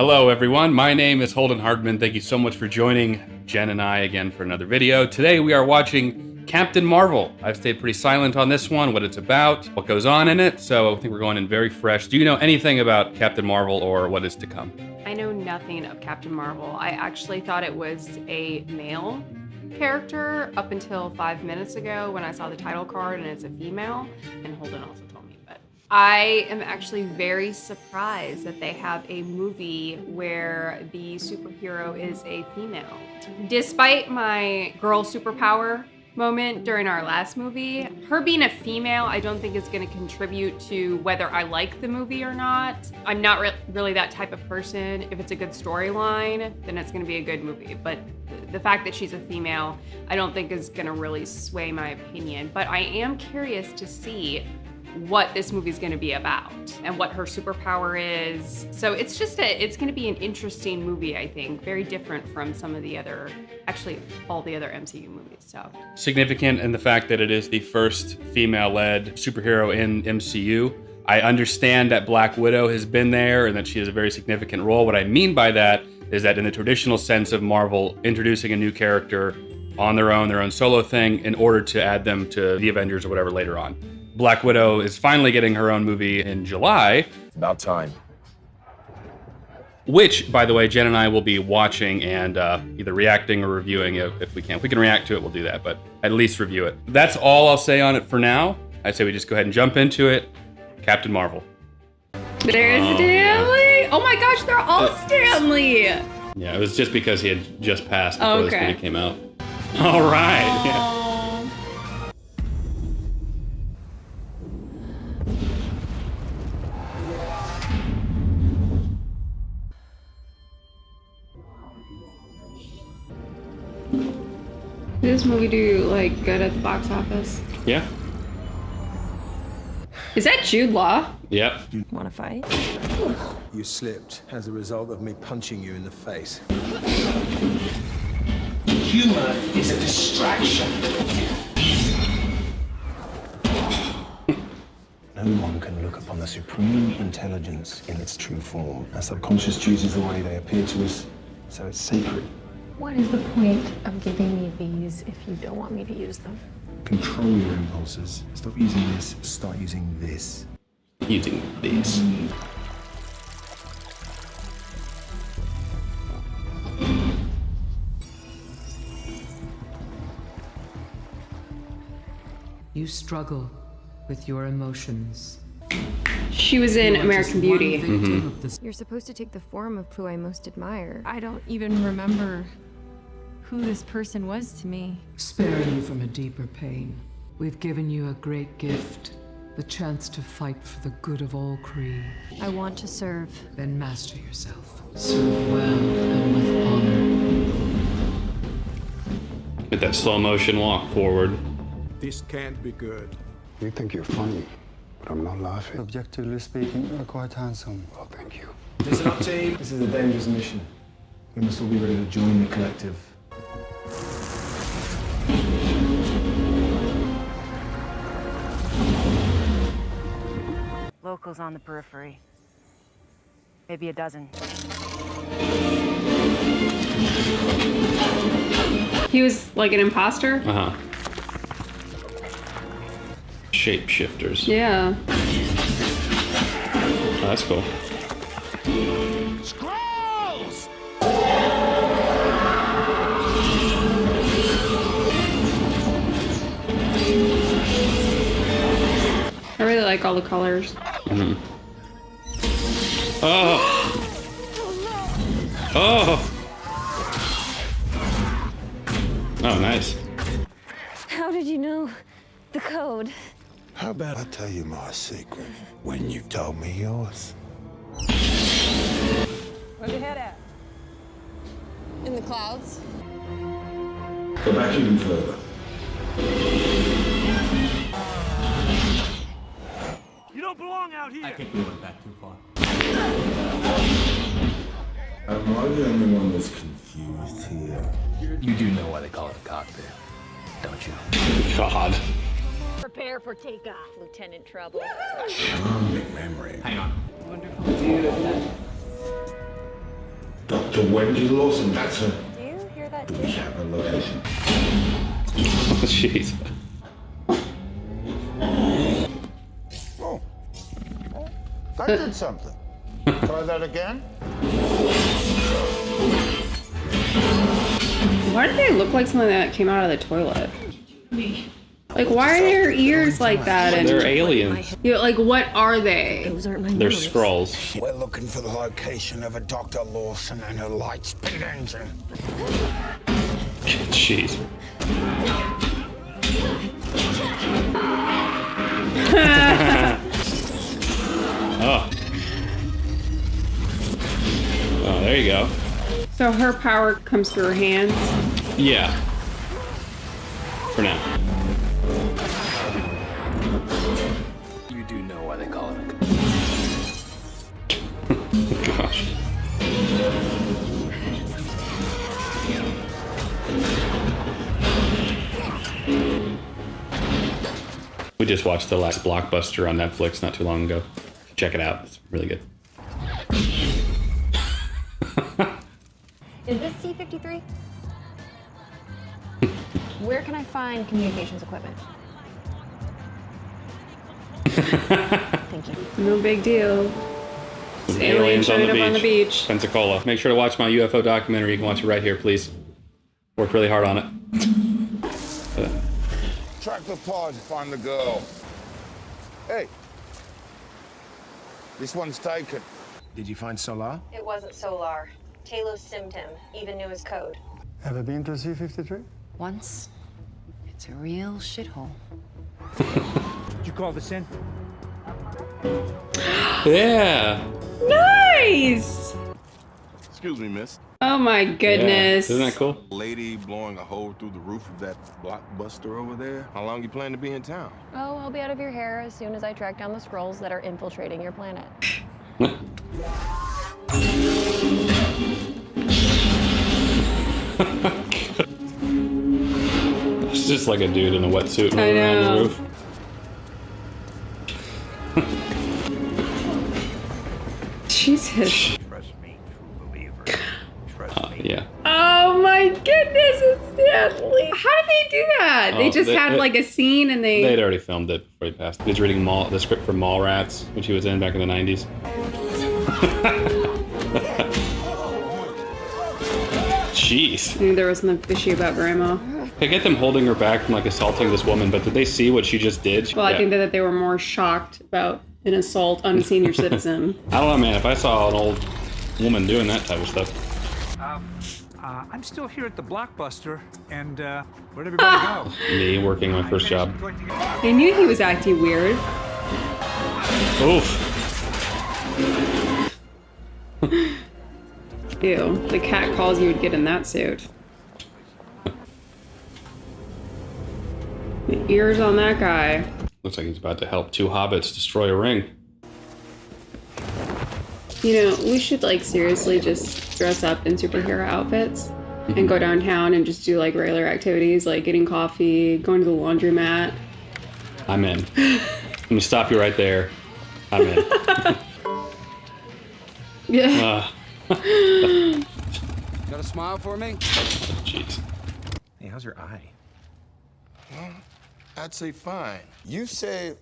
Hello everyone, my name is Holden Hardman. Thank you so much for joining Jen and I again for another video. Today we are watching Captain Marvel. I've stayed pretty silent on this one, what it's about, what goes on in it, so I think we're going in very fresh. Do you know anything about Captain Marvel or what is to come? I know nothing of Captain Marvel. I actually thought it was a male character up until 5 minutes ago when I saw the title card and it's a female, and Holden also told me, but I am actually very surprised that they have a movie where the superhero is a female. Despite my girl superpower moment during our last movie, her being a female I don't think is going to contribute to whether I like the movie or not. I'm not really that type of person. If it's a good storyline, then it's going to be a good movie, but the fact that she's a female I don't think is going to really sway my opinion. But I am curious to see what this movie is going to be about and what her superpower is. So it's going to be an interesting movie, I think. Very different from some of the other, actually all the other MCU movies, so. Significant in the fact that it is the first female-led superhero in MCU. I understand that Black Widow has been there and that she has a very significant role. What I mean by that is that in the traditional sense of Marvel introducing a new character on their own solo thing in order to add them to the Avengers or whatever later on. Black Widow is finally getting her own movie in July. It's about time. Which, by the way, Jen and I will be watching and either reacting or reviewing it if we can. If we can react to it, we'll do that, but at least review it. That's all I'll say on it for now. I say we just go ahead and jump into it. Captain Marvel. There's Stanley! Oh my gosh, they're all Stanley! Yeah, it was just because he had just passed before this Okay. movie came out. All right. Yeah. Did this movie do like good at the box office? Yeah. Is that Jude Law? Yep. Want to fight? You slipped as a result of me punching you in the face. Humor is a distraction. No one can look upon the supreme intelligence in its true form. Our subconscious chooses the way they appear to us, so it's sacred. What is the point of giving me these if you don't want me to use them? Control your impulses. Stop using this, start using this. Using these. You struggle with your emotions. She was in American Beauty. You're supposed to take the form of who I most admire. I don't even remember who this person was to me. Spare you from a deeper pain. We've given you a great gift, the chance to fight for the good of all Kree. I want to serve. Then master yourself. Serve well and with honor. Get that slow motion walk forward. This can't be good. You think you're funny, but I'm not laughing. Objectively speaking, you're quite handsome. Well, thank you. Listen up, team. This is a dangerous mission. We must all be ready to join the collective. Locals on the periphery. Maybe a dozen. He was like an imposter? Uh-huh. Shapeshifters. Yeah. Oh, that's cool. Scrolls! I really like all the colors. Mm-hmm. Oh! Oh! Oh, nice. How did you know the code? How about I tell you my secret when you've told me yours? Where's your head at? In the clouds? Go back even further. You don't belong out here! I think we went back too far. Am I the only one that's confused here? You do know why they call it a cockpit, don't you? God. Prepare for takeoff, Lieutenant Trouble. Charming memory. Hang on. Wonderful view of that Dr. Wendy Lawson, that's her. Do you hear that Do we have a location? Jeez. Oh. I did something. Try that again? Why do they look like something that came out of the toilet? Like, why are their ears like that? And They're aliens. you know, like, what are they? Those aren't my They're moves. scrolls. We're looking for the location of a Dr. Lawson and her light-speed engine. Jeez. Oh. Oh, there you go. So her power comes through her hands. Yeah. For now. You do know why they call it a Gosh. We just watched the last Blockbuster on Netflix not too long ago. Check it out. It's really good. Is this C-53? Where can I find communications equipment? Thank you. No big deal. Some Aliens showing up on the beach. Pensacola. Make sure to watch my UFO documentary. You can watch it right here, please. Worked really hard on it. Track the pod, find the girl. Hey. This one's taken. Did you find Solar? It wasn't Solar. Talos simmed him, even knew his code. Ever been to C-53? Once. It's a real shithole. Did you call this in? Yeah. Nice! Excuse me, miss. Oh my goodness. Yeah. Isn't that cool? Lady blowing a hole through the roof of that Blockbuster over there. How long you plan to be in town? Oh, I'll be out of your hair as soon as I track down the scrolls that are infiltrating your planet. It's just like a dude in a wetsuit I moving around the know. roof. Jesus. Trust me, true believer. Trust me. Yeah. Oh my goodness, it's deadly. How did they do that? They Oh, just had like a scene and they... They'd already filmed it before he passed. He was reading the script for Mallrats, which he was in back in the 90s. Jeez. I knew there was something fishy about Grandma. I get them holding her back from like assaulting this woman, but did they see what she just did? Well, I Yeah. think that they were more shocked about an assault on a senior citizen. I don't know, man. If I saw an old woman doing that type of stuff. I'm still here at the Blockbuster, and where'd everybody go? Me working my first job. I knew he was acting weird. Oof. Ew, the cat calls you would get in that suit. The ears on that guy. Looks like he's about to help two hobbits destroy a ring. You know, we should like seriously just dress up in superhero outfits and go downtown and just do like regular activities like getting coffee, going to the laundromat. I'm in. Let me stop you right there. I'm in. Yeah. Got a smile for me? Jeez. Hey, how's your eye? Well, I'd say fine. You say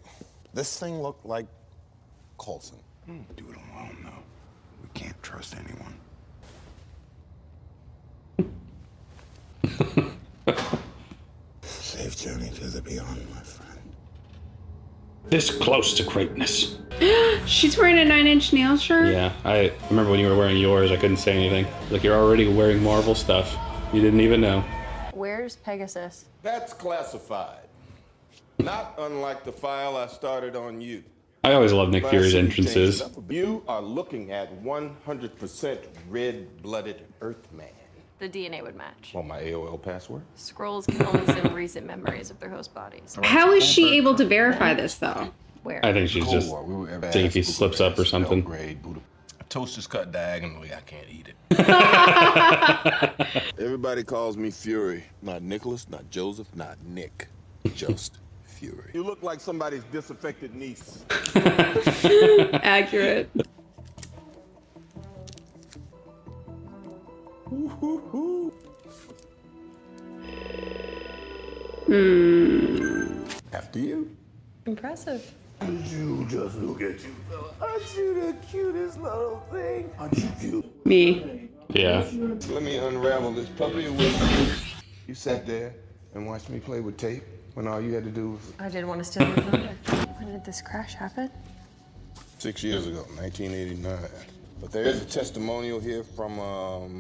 this thing looked like Coulson. Do it alone, though. We can't trust anyone. Safe journey to the beyond, my friend. This close to greatness. She's wearing a 9 Inch Nails shirt? Yeah, I remember when you were wearing yours, I couldn't say anything. Like, you're already wearing Marvel stuff. You didn't even know. Where's Pegasus? That's classified. Not unlike the file I started on you. I always love Nick But I Fury's see you entrances. changed up. You are looking at 100% red-blooded Earthman. The DNA would match. Want my AOL password? Scrolls can only send recent memories of their host bodies. How is she able to verify this though? Where? I think she's just seeing if he slips up or something. Toast is cut diagonally. I can't eat it. Everybody calls me Fury. Not Nicholas, not Joseph, not Nick. Just Fury. You look like somebody's disaffected niece. Accurate. After you. Impressive. You just look at you, fella. Aren't you the cutest little thing? Aren't you cute? Me. Yeah. Let me unravel this puppy with you. Sat there and watched me play with tape when all you had to do was... I didn't want to steal your thunder. When did this crash happen? 6 years ago, 1989. But there is a testimonial here from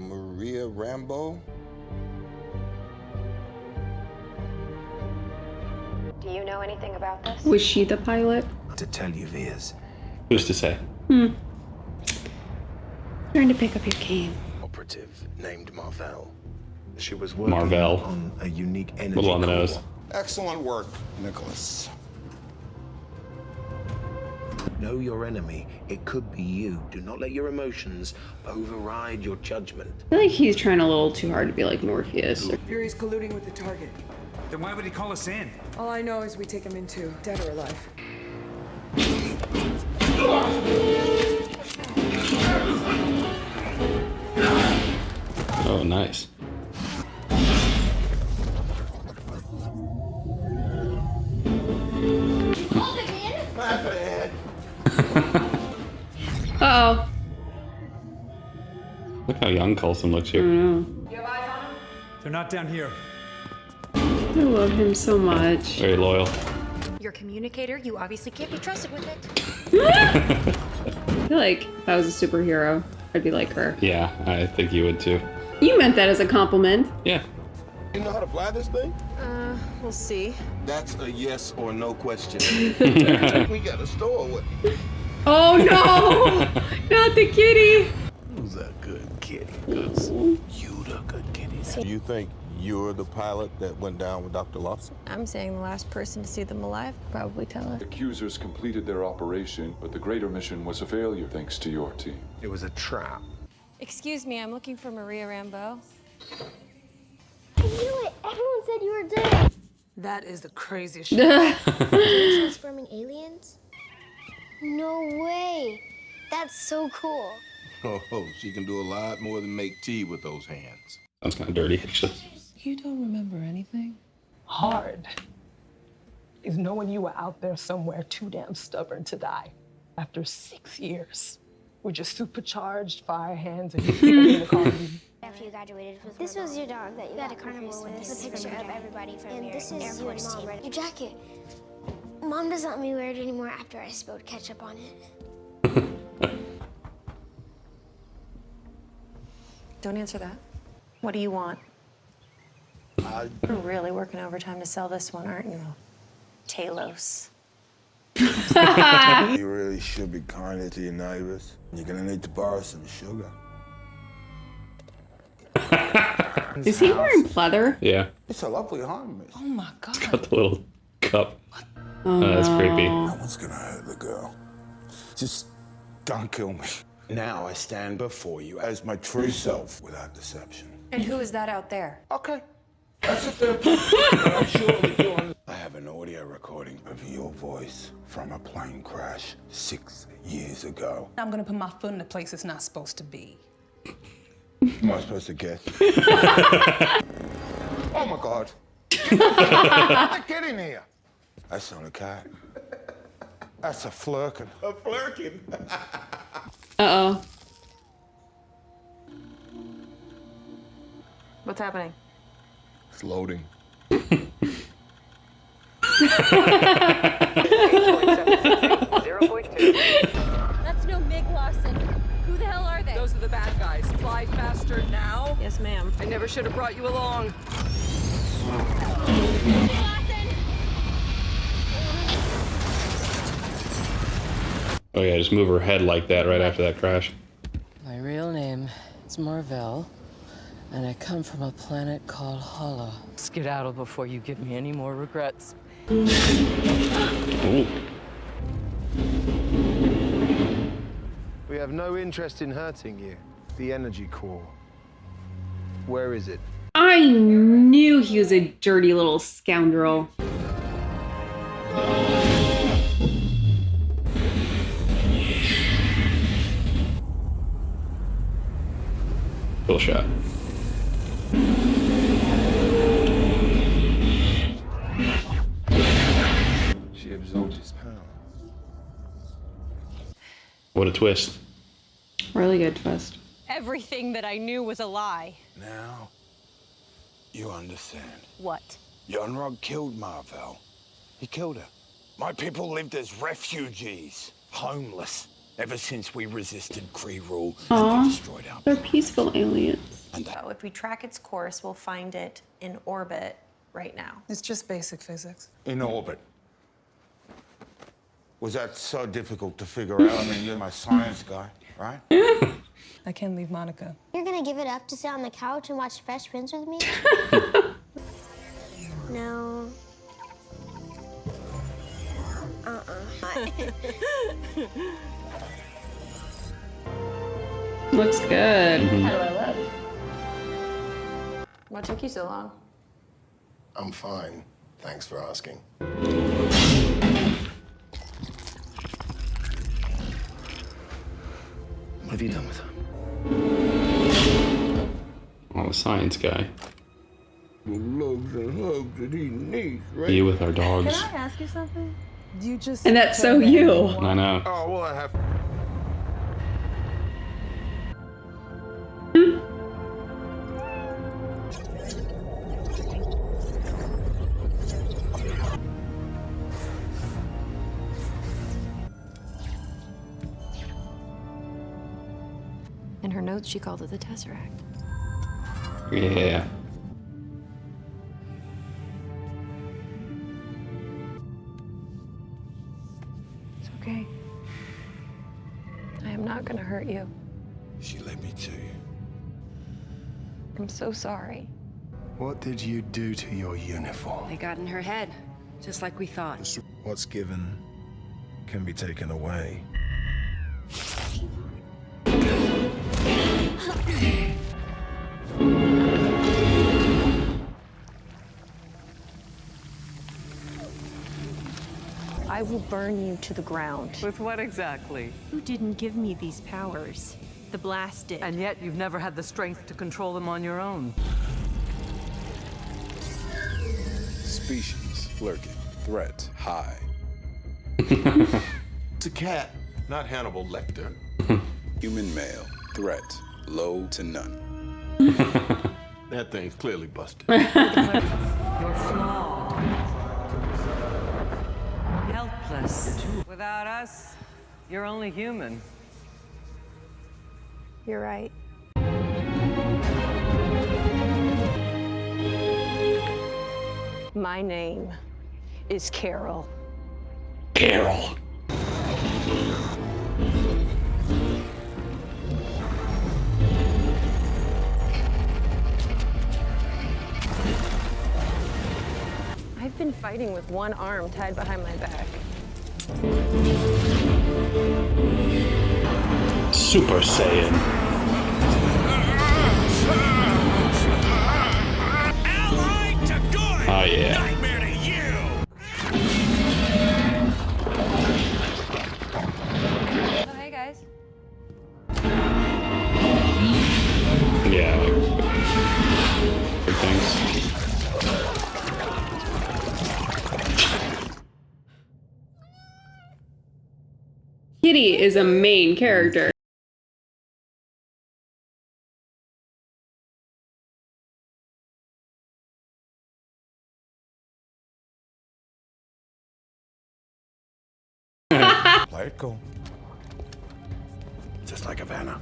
Maria Rambo. Do you know anything about this? Was she the pilot? To tell you, Vias, Who's to say? Trying to pick up your game. operative named Marvell. She was working Marvell. on a unique energy Little on the core. nose. Excellent work, Nicholas. Know your enemy. It could be you. Do not let your emotions override your judgment. I feel like he's trying a little too hard to be like Morpheus. Fury's colluding with the target. Then why would he call us in? All I know is we take him into dead or alive. Oh, nice. Uh-oh. Look how young Coulson looks here. They're not down here. I love him so much. Very loyal. Your communicator, you obviously can't be trusted with it. I feel like if I was a superhero, I'd be like her. Yeah, I think you would too. You meant that as a compliment. Yeah. You know how to fly this thing? We'll see. That's a yes or no question. We got a store with. Oh no! Not the kitty! Who's a good kitty? 'Cause you the good kitty. Do you think you're the pilot that went down with Dr. Lawson? I'm saying the last person to see them alive could probably tell us. Accusers completed their operation, but the greater mission was a failure thanks to your team. It was a trap. Excuse me, I'm looking for Maria Rambo. I knew it! Everyone said you were dead! That is the craziest shit. Transforming aliens? No way! That's so cool. Oh, she can do a lot more than make tea with those hands. Sounds kind of dirty, actually. You don't remember anything? Hard is knowing you were out there somewhere too damn stubborn to die. After 6 years, with your supercharged fire hands and you in the car. After you graduated, this was your dog that you got a carnival with. This is a picture of everybody from your Air Force team. Your jacket. Mom doesn't let me wear it anymore after I spilled ketchup on it. Don't answer that. What do you want? You're really working overtime to sell this one, aren't you? Talos. You really should be kinder to your neighbors. You're gonna need to borrow some sugar. Is he wearing pleather? Yeah. It's a lovely home, miss. Oh my god. Got the little cup. Oh, That's creepy. No one's gonna hurt the girl. Just don't kill me. Now I stand before you as my true self without deception. And who is that out there? Okay. That's a fair point. But I'm sure that you understand. I have an audio recording of your voice from a plane crash 6 years ago. I'm gonna put my foot in a place it's not supposed to be. Am I supposed to guess? Oh my God. Get in here. That's not a cat. That's a flirkin. A flirkin? Uh-oh. What's happening? It's loading. That's no Mig Lawson. Who the hell are they? Those are the bad guys. Fly faster now. Yes, ma'am. I never should have brought you along. Oh yeah, just move her head like that right after that crash. My real name is Marvell, and I come from a planet called Hollow. Skedaddle before you give me any more regrets. Ooh. We have no interest in hurting you. The energy core. Where is it? I knew he was a dirty little scoundrel. Cool shot. What a twist. Really good twist. Everything that I knew was a lie. Now, you understand. What? Yonrog killed Marvel. He killed her. My people lived as refugees, homeless, ever since we resisted Kree rule and they destroyed our They're peaceful aliens. So if we track its course, we'll find it in orbit right now. It's just basic physics. in orbit. Was that so difficult to figure out? I mean, you're my science guy, right? I can't leave Monica. You're gonna give it up to sit on the couch and watch Fresh Prince with me? No. Looks good. How do I look? What took you so long? I'm fine. Thanks for asking. What have you done with her? Oh, the science guy. The loves and hugs that he needs, right? You with our dogs. Can I ask you something? You just. And that's so you. I know. Oh, well, I have. In her notes, she called it the Tesseract. Yeah. It's okay. I am not gonna hurt you. She led me to you. I'm so sorry. What did you do to your uniform? They got in her head, just like we thought. What's given can be taken away. I will burn you to the ground. With what exactly? Who didn't give me these powers? The blast did. And yet you've never had the strength to control them on your own. Species lurking. Threat high. It's a cat, not Hannibal Lecter. Human male. Threat low to none. That thing's clearly busted. You're flawed. Helpless. Without us, you're only human. You're right. My name is Carol. Carol. I've been fighting with one arm tied behind my back. Super Saiyan. Oh yeah. Oh, hey guys. Yeah. Good things. Kitty is a main character. Play it cool. Just like Havana.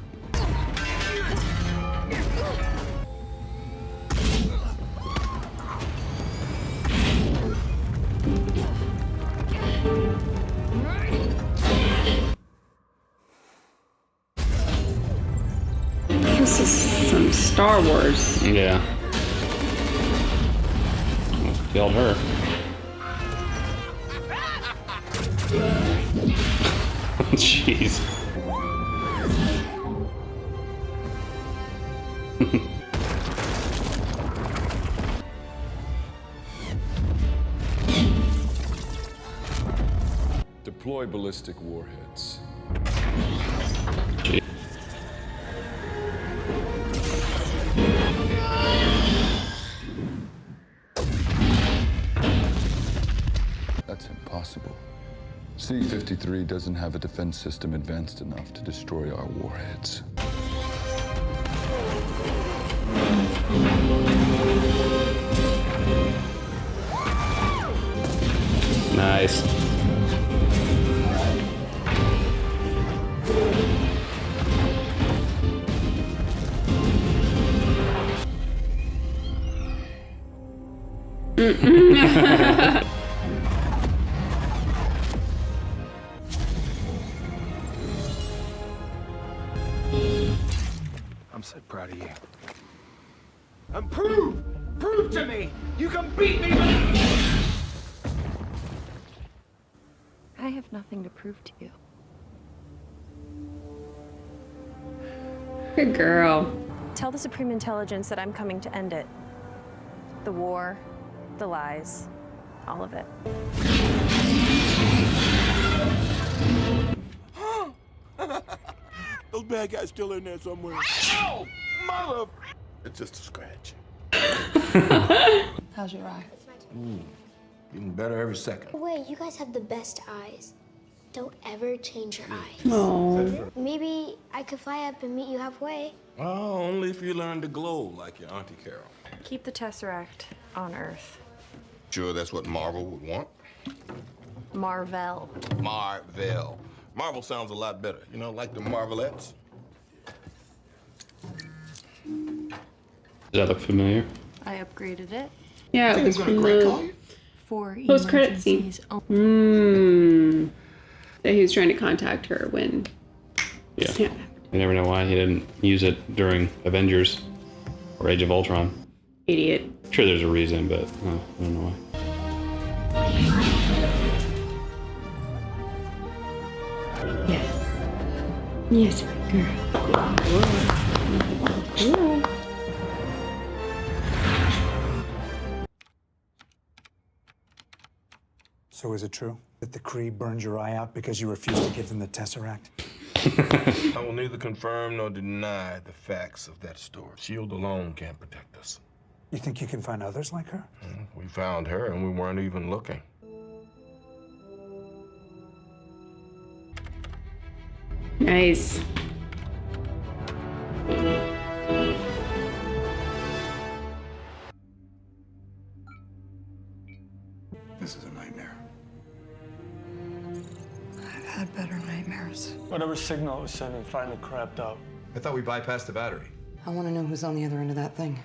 This is some Star Wars. Yeah. Almost killed her. Jeez. Deploy ballistic warheads. Jeez. That's impossible. C-53 doesn't have a defense system advanced enough to destroy our warheads. Nice. I'm so proud of you. And prove to me you can beat me. I have nothing to prove to you. Good girl. Tell the Supreme Intelligence that I'm coming to end it. The war, the lies, all of it. Those bad guys still in there somewhere. Oh, mother! It's just a scratch. How's your eye? Getting better every second. Wait, you guys have the best eyes. Don't ever change your eyes. Aww. Maybe I could fly up and meet you halfway. Oh, only if you learn to glow like your Auntie Carol. Keep the Tesseract on Earth. Sure, that's what Marvel would want? Marvel. Marvel. Marvel sounds a lot better. You know, like the Marvelettes. Does that look familiar? I upgraded it. Yeah, it was from the For post-credit scene. That he was trying to contact her when. Yeah. You never know why he didn't use it during Avengers or Age of Ultron. Idiot. I'm sure there's a reason, but I don't know why. Yes. Yes, good girl. So is it true that the Kree burned your eye out because you refused to give them the Tesseract? I will neither confirm nor deny the facts of that story. S.H.I.E.L.D. alone can't protect us. You think you can find others like her? We found her and we weren't even looking. Nice. This is a nightmare. I've had better nightmares. Whatever signal it was sending finally crapped out. I thought we bypassed the battery. I want to know who's on the other end of that thing.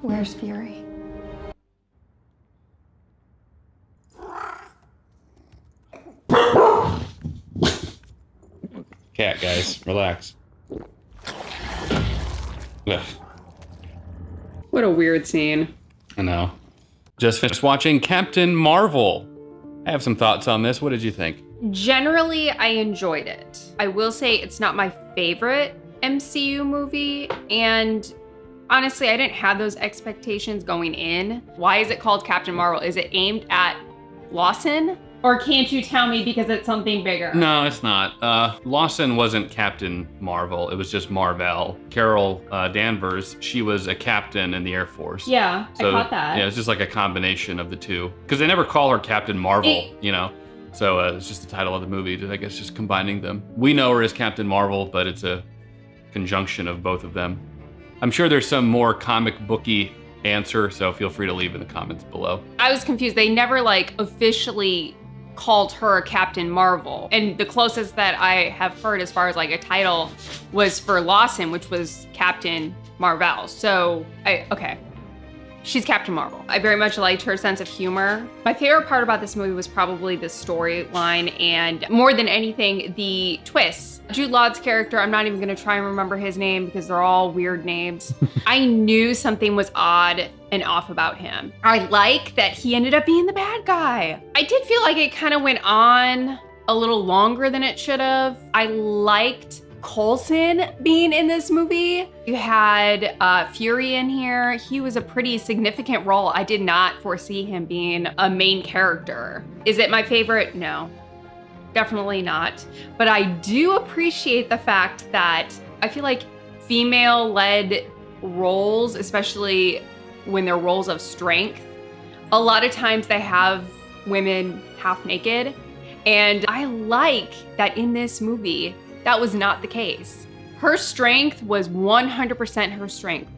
Where's Fury? Cat, guys, relax. Ugh. What a weird scene. I know. Just finished watching Captain Marvel. I have some thoughts on this. What did you think? Generally, I enjoyed it. I will say it's not my favorite MCU movie, and honestly, I didn't have those expectations going in. Why is it called Captain Marvel? Is it aimed at Lawson? Or can't you tell me because it's something bigger? No, it's not. Lawson wasn't Captain Marvel. It was just Marvel. Carol Danvers, she was a captain in the Air Force. Yeah, I caught that. Yeah, it's just like a combination of the two. Because they never call her Captain Marvel, you know? So it's just the title of the movie, I guess, just combining them. We know her as Captain Marvel, but it's a conjunction of both of them. I'm sure there's some more comic booky answer, so feel free to leave in the comments below. I was confused. They never officially called her Captain Marvel. And the closest that I have heard as far as a title was for Lawson, which was Captain Marvel. So, okay. She's Captain Marvel. I very much liked her sense of humor. My favorite part about this movie was probably the storyline and more than anything, the twists. Jude Law's character, I'm not even gonna try and remember his name because they're all weird names. I knew something was odd and off about him. I like that he ended up being the bad guy. I did feel like it kind of went on a little longer than it should have. I liked Coulson being in this movie. You had Fury in here. He was a pretty significant role. I did not foresee him being a main character. Is it my favorite? No, definitely not. But I do appreciate the fact that I feel like female-led roles, especially when they're roles of strength, a lot of times they have women half naked. And I like that in this movie, that was not the case. Her strength was 100% her strength.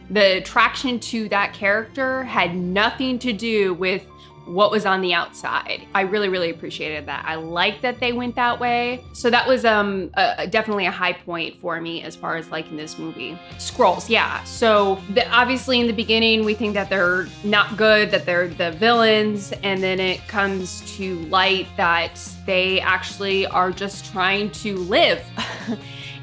The attraction to that character had nothing to do with what was on the outside. I really, really appreciated that. I like that they went that way. So that was definitely a high point for me as far as liking this movie. Skrulls, yeah. So obviously in the beginning, we think that they're not good, that they're the villains, and then it comes to light that they actually are just trying to live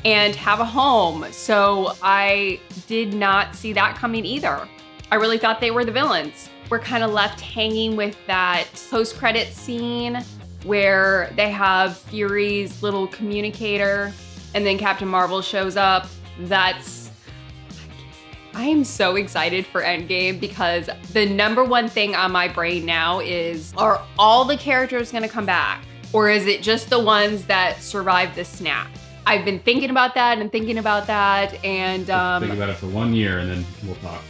and have a home. So I did not see that coming either. I really thought they were the villains. We're kind of left hanging with that post-credit scene where they have Fury's little communicator and then Captain Marvel shows up. I am so excited for Endgame because the number one thing on my brain now is, are all the characters gonna come back? Or is it just the ones that survived the snap? I've been thinking about that and thinking about that, and think about it for 1 year and then we'll talk.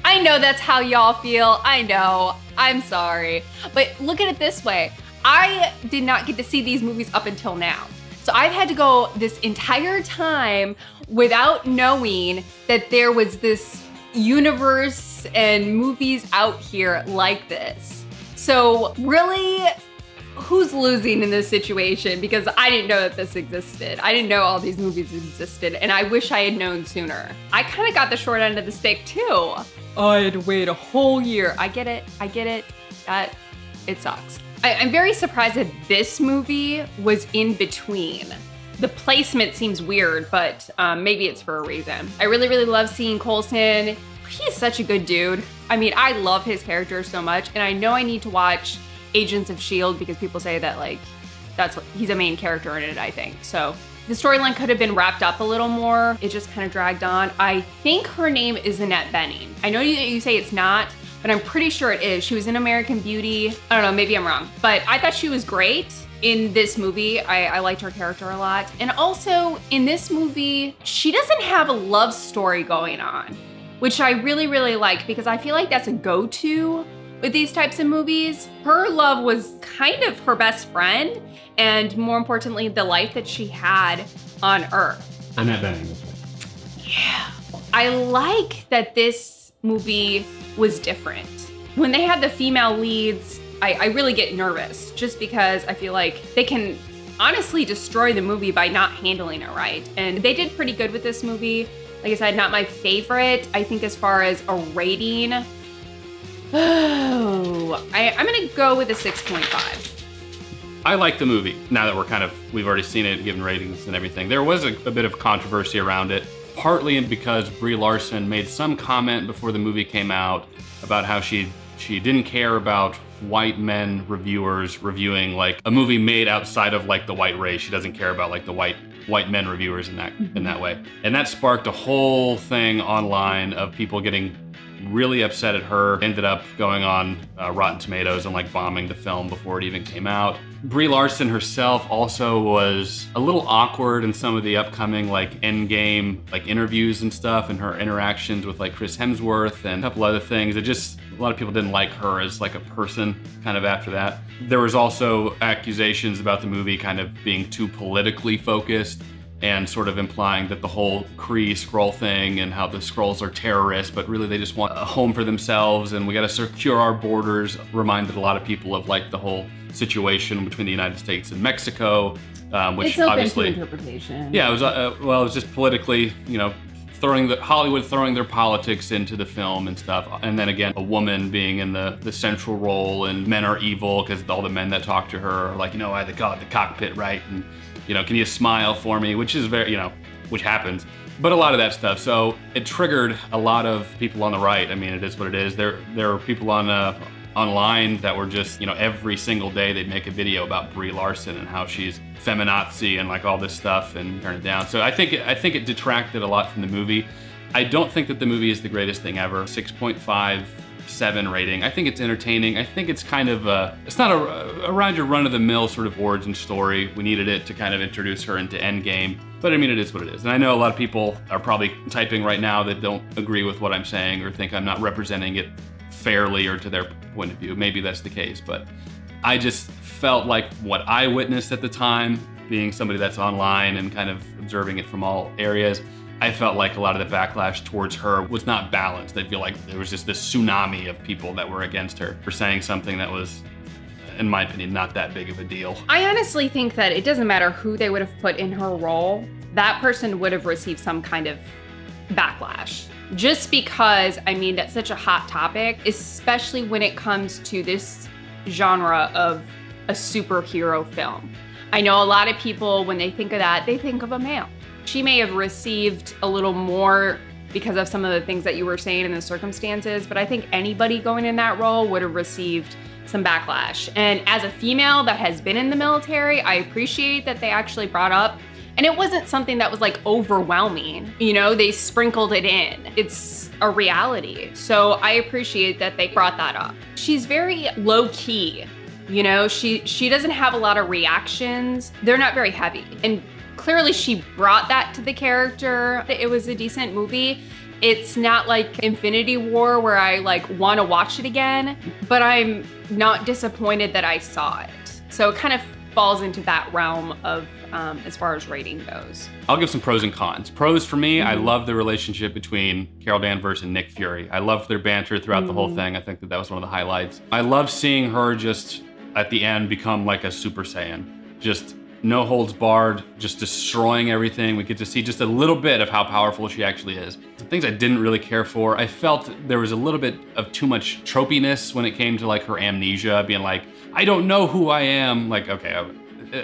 I know that's how y'all feel. I know. I'm sorry. But look at it this way. I did not get to see these movies up until now. So I've had to go this entire time without knowing that there was this universe and movies out here like this. So really, who's losing in this situation? Because I didn't know that this existed. I didn't know all these movies existed, and I wish I had known sooner. I kind of got the short end of the stick too. I had to wait a whole year. I get it. That it sucks. I'm very surprised that this movie was in between. The placement seems weird, but maybe it's for a reason. I really, really love seeing Coulson. He's such a good dude. I mean, I love his character so much, and I know I need to watch Agents of S.H.I.E.L.D. because people say that he's a main character in it, I think. So the storyline could have been wrapped up a little more. It just kind of dragged on. I think her name is Annette Bening. I know you say it's not, but I'm pretty sure it is. She was in American Beauty. I don't know, maybe I'm wrong. But I thought she was great in this movie. I liked her character a lot. And also in this movie, she doesn't have a love story going on, which I really, really like because I feel like that's a go-to with these types of movies. Her love was kind of her best friend, and more importantly, the life that she had on Earth. Annette Bening. Yeah. I like that this movie was different. When they had the female leads, I really get nervous just because I feel like they can honestly destroy the movie by not handling it right. And they did pretty good with this movie. Like I said, not my favorite. I think as far as a rating, I'm gonna go with a 6.5. I like the movie. Now that we've already seen it, given ratings and everything. There was a bit of controversy around it, partly because Brie Larson made some comment before the movie came out about how she didn't care about white men reviewers reviewing like a movie made outside of like the white race. She doesn't care about like the white men reviewers in that way. And that sparked a whole thing online of people getting really upset at her. Ended up going on Rotten Tomatoes and like bombing the film before it even came out. Brie Larson herself also was a little awkward in some of the upcoming like Endgame like interviews and stuff, and her interactions with like Chris Hemsworth and a couple other things. A lot of people didn't like her as like a person kind of after that. There was also accusations about the movie kind of being too politically focused and sort of implying that the whole Kree Skrull thing and how the Skrulls are terrorists, but really they just want a home for themselves and we gotta secure our borders, reminded a lot of people of like the whole situation between the United States and Mexico, which it's open obviously to interpretation. Yeah, it was it was just politically, Hollywood throwing their politics into the film and stuff. And then again, a woman being in the central role, and men are evil because all the men that talk to her are like, I had to call it the cockpit, right? And can you smile for me? Which is very, which happens. But a lot of that stuff. So it triggered a lot of people on the right. I mean, it is what it is. There are people online that were just, every single day they'd make a video about Brie Larson and how she's feminazi and like all this stuff and turn it down. So I think it detracted a lot from the movie. I don't think that the movie is the greatest thing ever. 6.57 rating. I think it's entertaining. I think it's kind of it's not around your run-of-the-mill sort of origin story. We needed it to kind of introduce her into Endgame. But I mean, it is what it is. And I know a lot of people are probably typing right now that don't agree with what I'm saying or think I'm not representing it fairly or to their point of view. Maybe that's the case, but I just felt like what I witnessed at the time, being somebody that's online and kind of observing it from all areas, I felt like a lot of the backlash towards her was not balanced. I feel like there was just this tsunami of people that were against her for saying something that was, in my opinion, not that big of a deal. I honestly think that it doesn't matter who they would have put in her role, that person would have received some kind of backlash. Just because, I mean, that's such a hot topic, especially when it comes to this genre of a superhero film. I know a lot of people, when they think of that, they think of a male. She may have received a little more because of some of the things that you were saying in the circumstances, but I think anybody going in that role would have received some backlash. And as a female that has been in the military, I appreciate that they actually brought up, and it wasn't something that was like overwhelming, you know, they sprinkled it in. It's a reality. So I appreciate that they brought that up. She's very low key, you know, she doesn't have a lot of reactions. They're not very heavy. And clearly she brought that to the character. It was a decent movie. It's not like Infinity War where I like want to watch it again, but I'm not disappointed that I saw it. So it kind of falls into that realm of as far as rating goes. I'll give some pros and cons. Pros for me, I love the relationship between Carol Danvers and Nick Fury. I loved their banter throughout the whole thing. I think that was one of the highlights. I love seeing her just at the end become like a Super Saiyan. Just no holds barred, just destroying everything. We get to see just a little bit of how powerful she actually is. Some things I didn't really care for. I felt there was a little bit of too much tropiness when it came to like her amnesia, being like, I don't know who I am. Like, okay,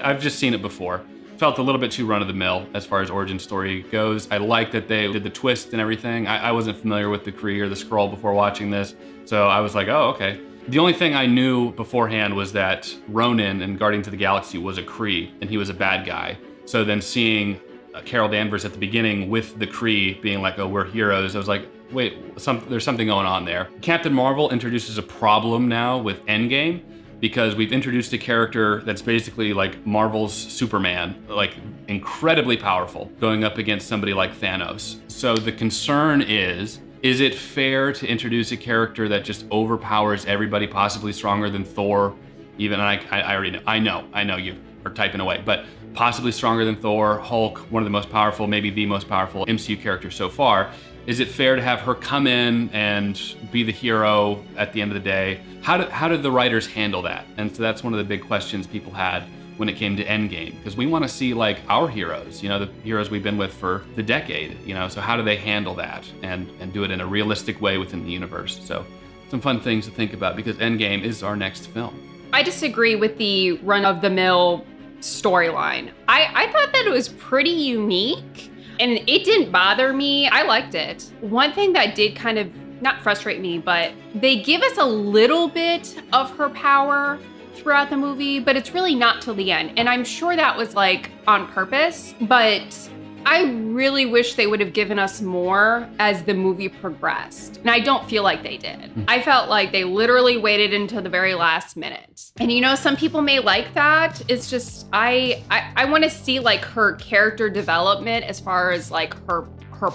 I've just seen it before. Felt a little bit too run-of-the-mill as far as origin story goes. I like that they did the twist and everything. I wasn't familiar with the Kree or the Skrull before watching this, so I was like, oh, okay. The only thing I knew beforehand was that Ronan in Guardians of the Galaxy was a Kree, and he was a bad guy. So then seeing Carol Danvers at the beginning with the Kree being like, oh, we're heroes, I was like, wait, there's something going on there. Captain Marvel introduces a problem now with Endgame, because we've introduced a character that's basically like Marvel's Superman, like incredibly powerful, going up against somebody like Thanos. So the concern is it fair to introduce a character that just overpowers everybody, possibly stronger than Thor? Even, I already know, I know you are typing away, but possibly stronger than Thor, Hulk, one of the most powerful, maybe the most powerful MCU character so far. Is it fair to have her come in and be the hero at the end of the day? How did the writers handle that? And so that's one of the big questions people had when it came to Endgame, because we want to see like our heroes, you know, the heroes we've been with for the decade, you know, so how do they handle that and do it in a realistic way within the universe? So some fun things to think about, because Endgame is our next film. I disagree with the run-of-the-mill storyline. I thought that it was pretty unique, and it didn't bother me. I liked it. One thing that did kind of not frustrate me, but they give us a little bit of her power throughout the movie, but it's really not till the end. And I'm sure that was like on purpose, but I really wish they would have given us more as the movie progressed. And I don't feel like they did. I felt like they literally waited until the very last minute. And you know, some people may like that. It's just, I want to see like her character development as far as like her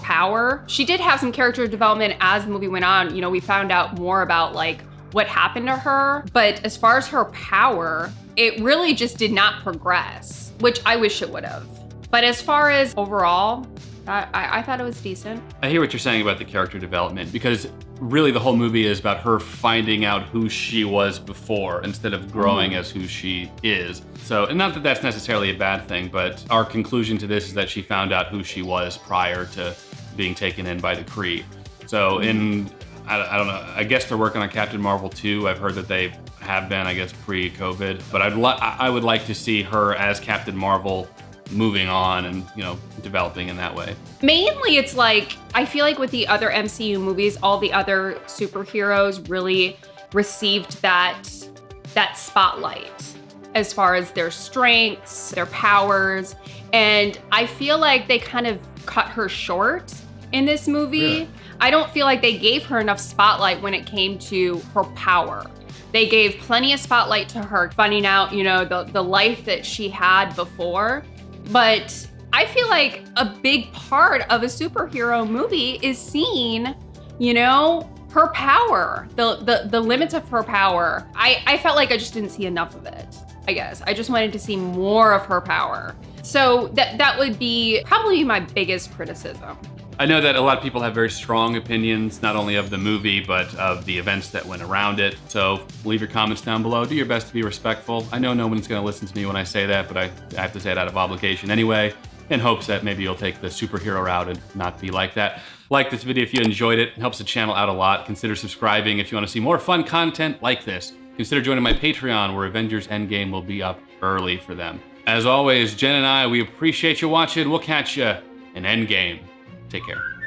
power. She did have some character development as the movie went on. You know, we found out more about like what happened to her, but as far as her power, it really just did not progress, which I wish it would have. But as far as overall, I thought it was decent. I hear what you're saying about the character development, because really the whole movie is about her finding out who she was before instead of growing as who she is. So, and not that that's necessarily a bad thing, but our conclusion to this is that she found out who she was prior to being taken in by the Kree. So I don't know, I guess they're working on Captain Marvel 2. I've heard that they have been, I guess, pre-COVID. But I would like to see her as Captain Marvel moving on and, you know, developing in that way. Mainly it's like, I feel like with the other MCU movies, all the other superheroes really received that spotlight as far as their strengths, their powers. And I feel like they kind of cut her short in this movie. Really? I don't feel like they gave her enough spotlight when it came to her power. They gave plenty of spotlight to her, finding out, you know, the life that she had before. But I feel like a big part of a superhero movie is seeing, you know, her power, the limits of her power. I felt like I just didn't see enough of it, I guess. I just wanted to see more of her power. So that would be probably my biggest criticism. I know that a lot of people have very strong opinions, not only of the movie, but of the events that went around it. So leave your comments down below. Do your best to be respectful. I know no one's gonna listen to me when I say that, but I have to say it out of obligation anyway, in hopes that maybe you'll take the superhero route and not be like that. Like this video if you enjoyed it. It helps the channel out a lot. Consider subscribing if you wanna see more fun content like this. Consider joining my Patreon where Avengers Endgame will be up early for them. As always, Jen and I, we appreciate you watching. We'll catch you in Endgame. Take care.